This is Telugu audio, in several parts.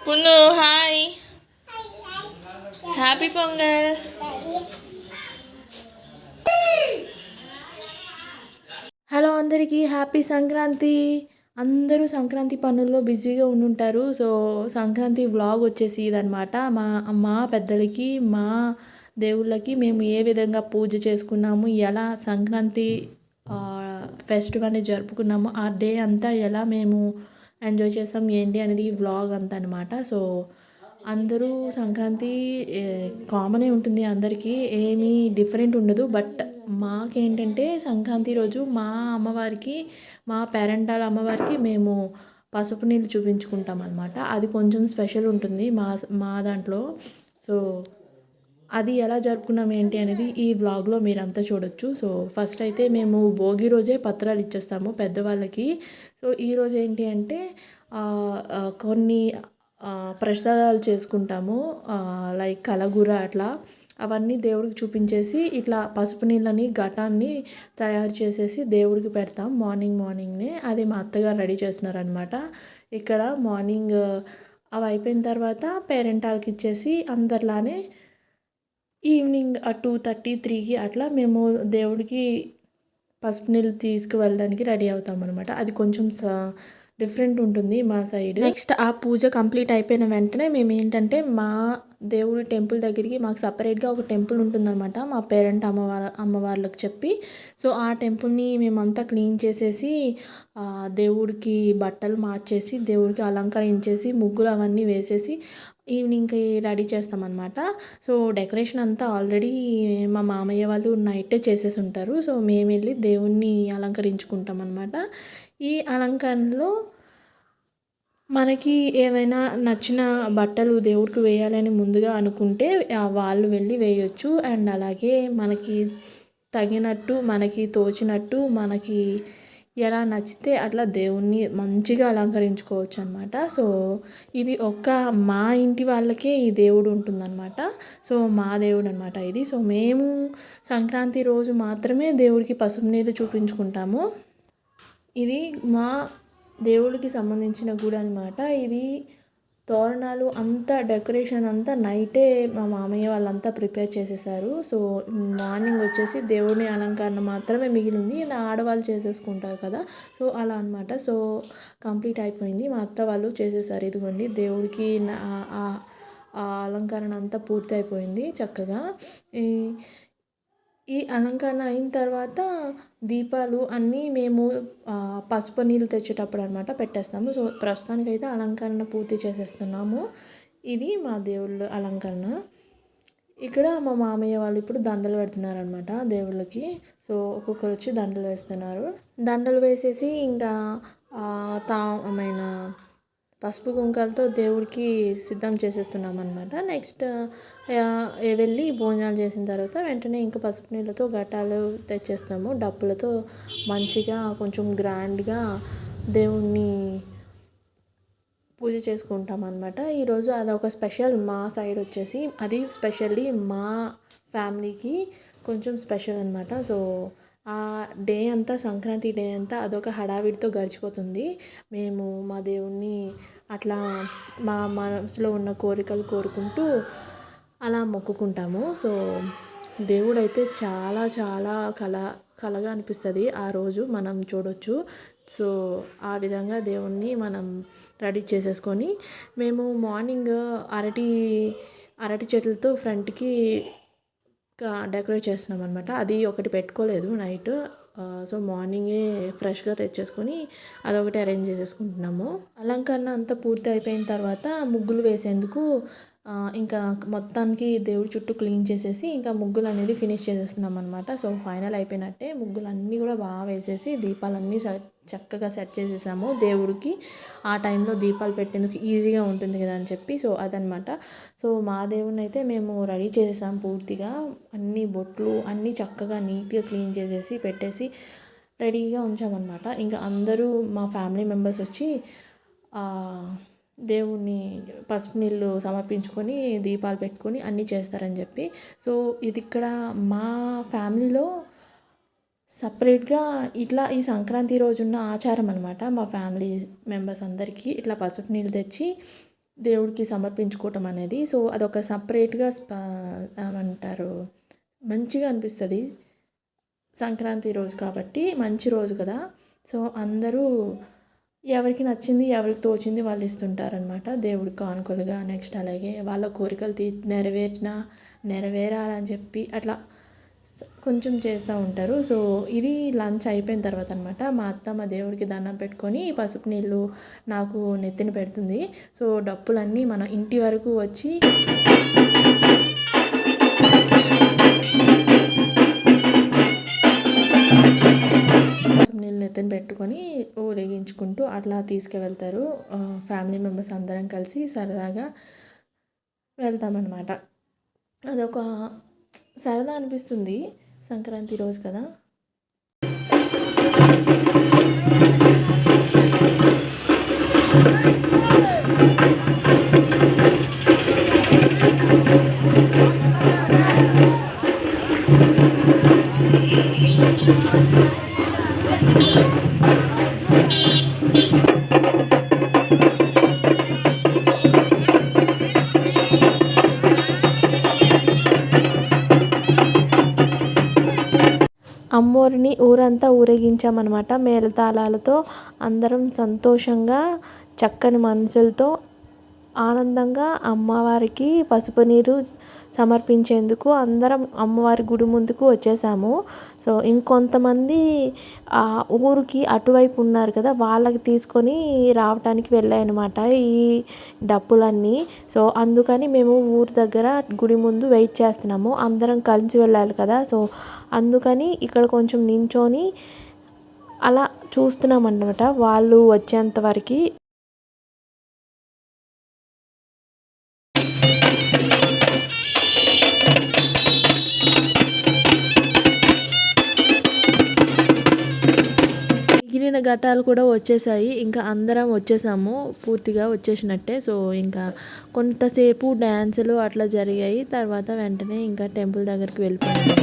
పున్ను హాయ్, హ్యాపీ పొంగల్. హలో అందరికీ హ్యాపీ సంక్రాంతి. అందరూ సంక్రాంతి పనుల్లో బిజీగా ఉండుంటారు. సో సంక్రాంతి వ్లాగ్ వచ్చేసి ఇదనమాట. మా మా పెద్దలకి, మా దేవుళ్ళకి మేము ఏ విధంగా పూజ చేసుకున్నాము, ఎలా సంక్రాంతి ఫెస్టివల్ని జరుపుకున్నాము, ఆ డే అంతా ఎలా మేము ఎంజాయ్ చేసాం ఏంటి అనేది ఈ వ్లాగ్ అంతా అనమాట. సో అందరూ సంక్రాంతి కామనే ఉంటుంది, అందరికీ ఏమీ డిఫరెంట్ ఉండదు. బట్ మాకేంటంటే సంక్రాంతి రోజు మా అమ్మవారికి, మా పేరెంటాల అమ్మవారికి మేము పసుపు నీళ్ళు చూపించుకుంటాం అనమాట. అది కొంచెం స్పెషల్ ఉంటుంది మా మా దాంట్లో. సో అది ఎలా జరుపుకున్నాం ఏంటి అనేది ఈ వ్లాగ్లో మీరంతా చూడొచ్చు. సో ఫస్ట్ అయితే మేము భోగి రోజే పత్రాలు ఇచ్చేస్తాము పెద్దవాళ్ళకి. సో ఈరోజు ఏంటి అంటే కొన్ని ప్రసాదాలు చేసుకుంటాము, లైక్ కలగూర అట్లా. అవన్నీ దేవుడికి చూపించేసి ఇట్లా పసుపు నీళ్ళని ఘటాన్ని తయారు చేసేసి దేవుడికి పెడతాం మార్నింగ్నే. అది మా అత్తగారు రెడీ చేస్తున్నారనమాట. ఇక్కడ మార్నింగ్ అవి అయిపోయిన తర్వాత పేరెంటాలకి ఇచ్చేసి అందరిలానే ఈవినింగ్ 2:30, 3కి అట్లా మేము దేవుడికి పసుపు నీళ్ళు తీసుకువెళ్ళడానికి రెడీ అవుతాం అనమాట. అది కొంచెం డిఫరెంట్ ఉంటుంది మా సైడ్. నెక్స్ట్ ఆ పూజ కంప్లీట్ అయిపోయిన వెంటనే మేము ఏంటంటే మా దేవుడి టెంపుల్ దగ్గరికి మాకు సపరేట్గా ఒక టెంపుల్ ఉంటుందన్నమాట, మా పేరెంట్ అమ్మవార్లకు చెప్పి. సో ఆ టెంపుల్ని మేమంతా క్లీన్ చేసేసి దేవుడికి బట్టలు మార్చేసి దేవుడికి అలంకరించేసి ముగ్గులు అవన్నీ వేసేసి ఈవినింగ్కి రెడీ చేస్తామన్నమాట. సో డెకరేషన్ అంతా ఆల్రెడీ మా మామయ్య వాళ్ళు నైటే చేసేసి ఉంటారు. సో మేము వెళ్ళి దేవుణ్ణి అలంకరించుకుంటాం అనమాట. ఈ అలంకరణలో మనకి ఏమైనా నచ్చిన బట్టలు దేవుడికి వేయాలని ముందుగా అనుకుంటే వాళ్ళు వెళ్ళి వేయొచ్చు. అండ్ అలాగే మనకి తగినట్టు, మనకి తోచినట్టు, మనకి ఎలా నచ్చితే అట్లా దేవుణ్ణి మంచిగా అలంకరించుకోవచ్చు అనమాట. సో ఇది మా ఇంటి వాళ్ళకే ఈ దేవుడు ఉంటుందన్నమాట. సో మా దేవుడు అనమాట ఇది. సో మేము సంక్రాంతి రోజు మాత్రమే దేవుడికి పసుపు నీళ్ళు చూపించుకుంటాము. ఇది మా దేవుడికి సంబంధించిన గుడి అనమాట. ఇది తోరణాలు అంతా డెకరేషన్ అంతా నైటే మా మామయ్య వాళ్ళంతా ప్రిపేర్ చేసేసారు. సో మార్నింగ్ వచ్చేసి దేవుని అలంకరణ మాత్రమే మిగిలింది, ఇలా ఆడవాళ్ళు చేసేసుకుంటారు కదా. సో అలా అనమాట. సో కంప్లీట్ అయిపోయింది, మా అత్త వాళ్ళు చేసేసారు. ఇదిగోండి దేవుడికి అలంకరణ అంతా పూర్తి అయిపోయింది చక్కగా. ఈ అలంకరణ అయిన తర్వాత దీపాలు అన్నీ మేము పసుపు నీళ్ళు తెచ్చేటప్పుడు అనమాట పెట్టేస్తాము. సో ప్రస్తుతానికైతే అలంకరణ పూర్తి చేసేస్తున్నాము. ఇది మా దేవుళ్ళ అలంకరణ. ఇక్కడ మా మామయ్య వాళ్ళు ఇప్పుడు దండలు పెడుతున్నారనమాట దేవుళ్ళకి. సో ఒక్కొక్కరు వచ్చి దండలు వేస్తున్నారు. దండలు వేసేసి ఇంకా పసుపు కుంకాలతో దేవుడికి సిద్ధం చేసేస్తున్నాం అనమాట. నెక్స్ట్ వెళ్ళి భోజనాలు చేసిన తర్వాత వెంటనే ఇంకా పసుపు నీళ్ళతో ఘటాలు తెచ్చేస్తాము. డప్పులతో మంచిగా కొంచెం గ్రాండ్గా దేవుణ్ణి పూజ చేసుకుంటాం అనమాట. ఈరోజు అదొక స్పెషల్ మా సైడ్ వచ్చేసి. అది స్పెషల్లీ మా ఫ్యామిలీకి కొంచెం స్పెషల్ అనమాట. సో ఆ డే అంతా, సంక్రాంతి డే అంతా అదొక హడావిడితో గడిచిపోతుంది. మేము మా దేవుణ్ణి అట్లా మా మనసులో ఉన్న కోరికలు కోరుకుంటూ అలా మొక్కుకుంటాము. సో దేవుడైతే చాలా చాలా కళగా అనిపిస్తుంది ఆ రోజు మనం చూడొచ్చు. సో ఆ విధంగా దేవుణ్ణి మనం రెడీ చేసేసుకొని మేము మార్నింగ్ అరటి చెట్లతో ఫ్రంట్కి డెకరేట్ చేస్తున్నాం అనమాట. అది ఒకటి పెట్టుకోలేదు నైట్. సో మార్నింగే ఫ్రెష్గా తెచ్చేసుకొని అదొకటి అరేంజ్ చేసేసుకుంటున్నాము. అలంకరణ అంతా పూర్తి అయిపోయిన తర్వాత ముగ్గులు వేసేందుకు ఇంకా మొత్తానికి దేవుడి చుట్టూ క్లీన్ చేసేసి ఇంకా ముగ్గులు అనేది ఫినిష్ చేసేస్తున్నాం అనమాట. సో ఫైనల్ అయిపోయినట్టే. ముగ్గులన్నీ కూడా బాగా వేసేసి దీపాలన్నీ చక్కగా సెట్ చేసేసాము. దేవుడికి ఆ టైంలో దీపాలు పెట్టేందుకు ఈజీగా ఉంటుంది కదా అని చెప్పి. సో అదనమాట. సో మా దేవుడిని అయితే మేము రెడీ చేసేసాం పూర్తిగా. అన్ని బొట్లు అన్నీ చక్కగా నీట్గా క్లీన్ చేసేసి పెట్టేసి రెడీగా ఉంచామన్నమాట. ఇంకా అందరూ మా ఫ్యామిలీ మెంబర్స్ వచ్చి దేవుణ్ణి పసుపు నీళ్ళు సమర్పించుకొని దీపాలు పెట్టుకొని అన్నీ చేస్తారని చెప్పి. సో ఇది ఇక్కడ మా ఫ్యామిలీలో సపరేట్గా ఇట్లా ఈ సంక్రాంతి రోజున్న ఆచారం అనమాట. మా ఫ్యామిలీ మెంబర్స్ అందరికీ ఇట్లా పసుపు నీళ్ళు తెచ్చి దేవుడికి సమర్పించుకోవటం అనేది. సో అదొక సపరేట్గా ఏమంటారు, మంచిగా అనిపిస్తుంది సంక్రాంతి రోజు కాబట్టి. మంచి రోజు కదా. సో అందరూ ఎవరికి నచ్చింది ఎవరికి తోచింది వాళ్ళు ఇస్తుంటారనమాట దేవుడికి కానుకలుగా. నెక్స్ట్ అలాగే వాళ్ళ కోరికలు నెరవేరాలని చెప్పి అట్లా కొంచెం చేస్తూ ఉంటారు. సో ఇది లంచ్ అయిపోయిన తర్వాత అనమాట. మా అత్త మా దేవుడికి దండం పెట్టుకొని పసుపు నీళ్ళు నాకు నెత్తిన పెడుతుంది. సో డప్పులన్నీ మన ఇంటి వరకు వచ్చి నెత్తిన పెట్టుకొని ఊరేగించుకుంటూ అట్లా తీసుకువెళ్తారు. ఫ్యామిలీ మెంబర్స్ అందరం కలిసి సరదాగా వెళ్తామన్నమాట. అదొక సరదా అనిపిస్తుంది సంక్రాంతి రోజు కదా. అమ్మోరిని ఊరంతా ఊరేగించామన్నమాట. మేళతాళాలతో అందరం సంతోషంగా చక్కని మనసులతో ఆనందంగా అమ్మవారికి పసుపు నీరు సమర్పించేందుకు అందరం అమ్మవారి గుడి ముందుకు వచ్చేసాము. సో ఇంకొంతమంది ఆ ఊరికి అటువైపు ఉన్నారు కదా, వాళ్ళకి తీసుకొని రావటానికి వెళ్ళాయన్నమాట ఈ డప్పులన్నీ. సో అందుకని మేము ఊరి దగ్గర గుడి ముందు వెయిట్ చేస్తున్నాము. అందరం కలిసి వెళ్ళాలి కదా. సో అందుకని ఇక్కడ కొంచెం నించొని అలా చూస్తున్నాం అన్నమాట వాళ్ళు వచ్చేంత వరకు. మిగిలిన ఘటాలు కూడా వచ్చేసాయి. ఇంకా అందరం వచ్చేసాము, పూర్తిగా వచ్చేసినట్టే. సో ఇంకా కొంతసేపు డ్యాన్సులు అట్లా జరిగాయి. తర్వాత వెంటనే ఇంకా టెంపుల్ దగ్గరికి వెళ్ళిపోయాము.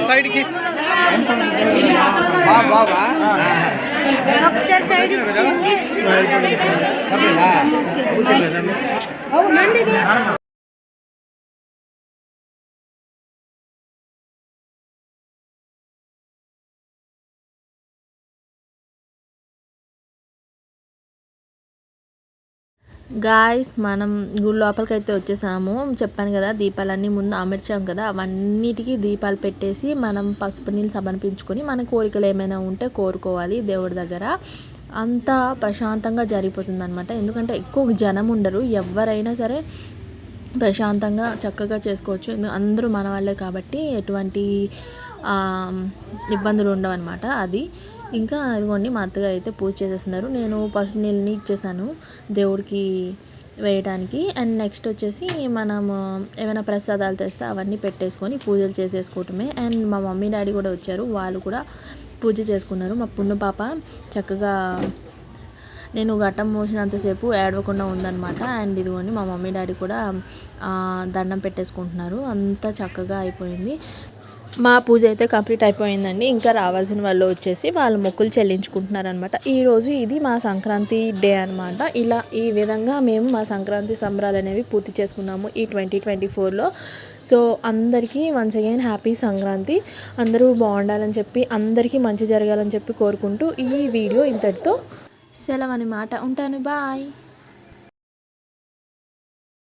సైడ్ కి ఒకసారి సైడ్ ఇచ్చింది. గాయస్ మనం గుడి లోపలికి అయితే వచ్చేసాము. చెప్పాను కదా దీపాలన్నీ ముందు అమర్చాం కదా, అవన్నిటికీ దీపాలు పెట్టేసి మనం పసుపు నీళ్ళు సమర్పించుకొని మన కోరికలు ఏమైనా ఉంటే కోరుకోవాలి దేవుడి దగ్గర. అంతా ప్రశాంతంగా జరిగిపోతుంది అనమాట. ఎందుకంటే ఎక్కువ జనం ఉండరు, ఎవరైనా సరే ప్రశాంతంగా చక్కగా చేసుకోవచ్చు. అందరూ మన వాళ్ళే కాబట్టి ఎటువంటి ఇబ్బందులు ఉండవు అనమాట. అది ఇంకా అదిగోండి మా అత్తగారు అయితే పూజ చేసేస్తున్నారు. నేను పసుపు నీళ్ళని ఇచ్చేసాను దేవుడికి వేయడానికి. అండ్ నెక్స్ట్ వచ్చేసి మనం ఏమైనా ప్రసాదాలు తెస్తే అవన్నీ పెట్టేసుకొని పూజలు చేసేసుకోవటమే. అండ్ మా మమ్మీ డాడీ కూడా వచ్చారు, వాళ్ళు కూడా పూజ చేసుకున్నారు. మా పున్ను పాప చక్కగా నేను ఘట్టం మోసినంతసేపు ఏడవకుండా ఉందన్నమాట. అండ్ ఇదిగోండి మా మమ్మీ డాడీ కూడా దండం పెట్టేసుకుంటున్నారు. అంతా చక్కగా అయిపోయింది. మా పూజ అయితే కంప్లీట్ అయిపోయిందండి. ఇంకా రావాల్సిన వాళ్ళు వచ్చేసి వాళ్ళ మొక్కులు చెల్లించుకుంటున్నారు అనమాట. ఈరోజు ఇది మా సంక్రాంతి డే అనమాట. ఇలా ఈ విధంగా మేము మా సంక్రాంతి సంబరాలు అనేవి పూర్తి చేసుకున్నాము ఈ 2024లో. సో అందరికీ వన్స్ అగైన్ హ్యాపీ సంక్రాంతి. అందరూ బాగుండాలని చెప్పి, అందరికీ మంచి జరగాలని చెప్పి కోరుకుంటూ ఈ వీడియో ఇంతటితో సెలవు అనమాట. ఉంటాను, బాయ్.